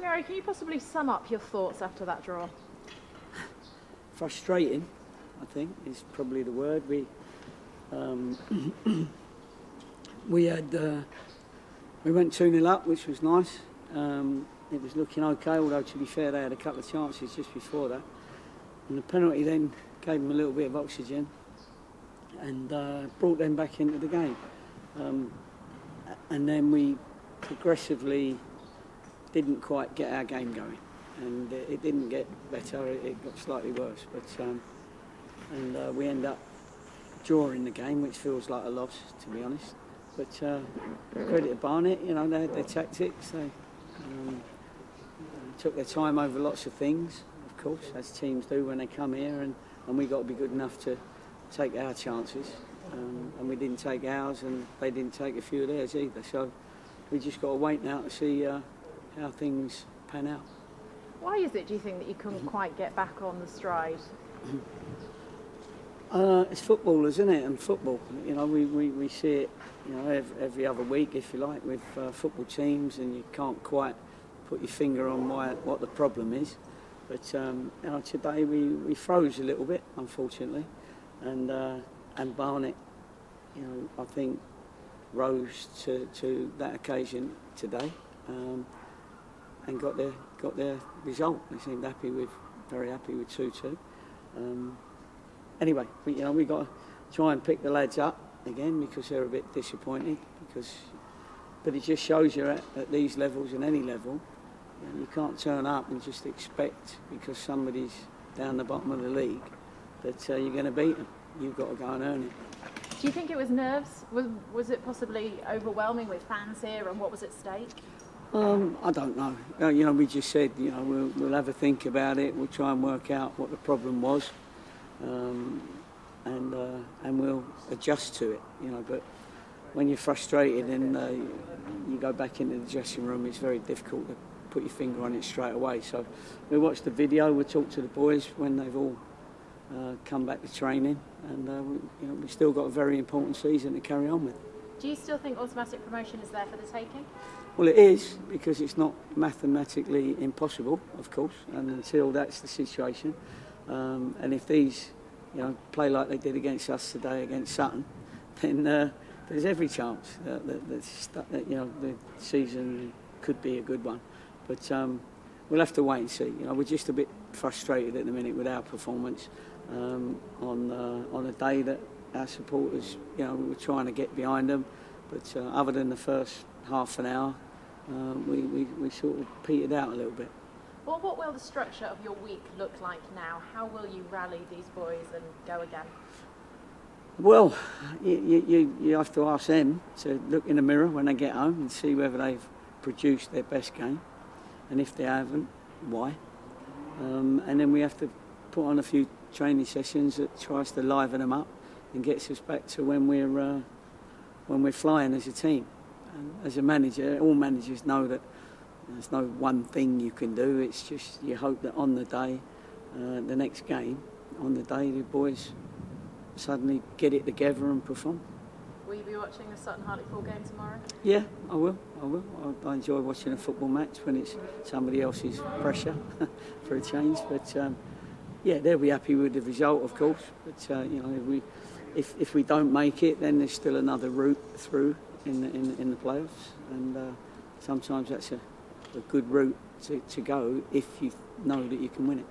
Well, Gary, can you possibly sum up your thoughts after that draw? Frustrating, I think, is probably the word. We went 2-0 up, which was nice. It was looking okay, although to be fair, they had a couple of chances just before that. And the penalty then gave them a little bit of oxygen and brought them back into the game. And then we progressively didn't quite get our game going. And it didn't get better, it got slightly worse. But we end up drawing the game, which feels like a loss, to be honest. But credit to Barnet, you know, they had their tactics. They took their time over lots of things, of course, as teams do when they come here, and we got to be good enough to take our chances. And we didn't take ours, and they didn't take a few of theirs either. So we just got to wait now to see how things pan out. Why is it, do you think, that you couldn't quite get back on the stride? It's football, isn't it? And football, you know, we see it, you know, every other week, if you like, with football teams, and you can't quite put your finger on what the problem is. But you know, today we froze a little bit, unfortunately, and Barnet, you know, I think rose to that occasion today, and got their result. They seemed very happy with 2-2. Anyway, we got to try and pick the lads up again, because they're a bit disappointed. But it just shows you at these levels and any level, you know, you can't turn up and just expect, because somebody's down the bottom of the league, that you're going to beat them. You've got to go and earn it. Do you think it was nerves? Was it possibly overwhelming with fans here, and what was at stake? I don't know. You know, we just said, you know, we'll have a think about it. We'll try and work out what the problem was. And we'll adjust to it, you know. But when you're frustrated and you go back into the dressing room, it's very difficult to put your finger on it straight away. So we watch the video, we'll talk to the boys when they've all come back to training, and we've still got a very important season to carry on with. Do you still think automatic promotion is there for the taking? Well, it is, because it's not mathematically impossible, of course, and until that's the situation. And if these, you know, play like they did against us today against Sutton, then there's every chance that you know, the season could be a good one. But we'll have to wait and see. You know, we're just a bit frustrated at the minute with our performance on a day that our supporters, you know, we were trying to get behind them. But other than the first half an hour, we sort of petered out a little bit. Well, what will the structure of your week look like now? How will you rally these boys and go again? Well, you have to ask them to look in the mirror when they get home and see whether they've produced their best game, and if they haven't, why. And then we have to put on a few training sessions that tries to liven them up and gets us back to when we're flying as a team. And as a manager, all managers know that there's no one thing you can do. It's just you hope that on the day, the next game, on the day, the boys suddenly get it together and perform. Will you be watching the Sutton Hartlepool game tomorrow? Yeah, I will. I enjoy watching a football match when it's somebody else's pressure for a change. But yeah, they'll be happy with the result, of course. But you know, if we don't make it, then there's still another route through in the playoffs, and sometimes that's a good route to go if you know that you can win it.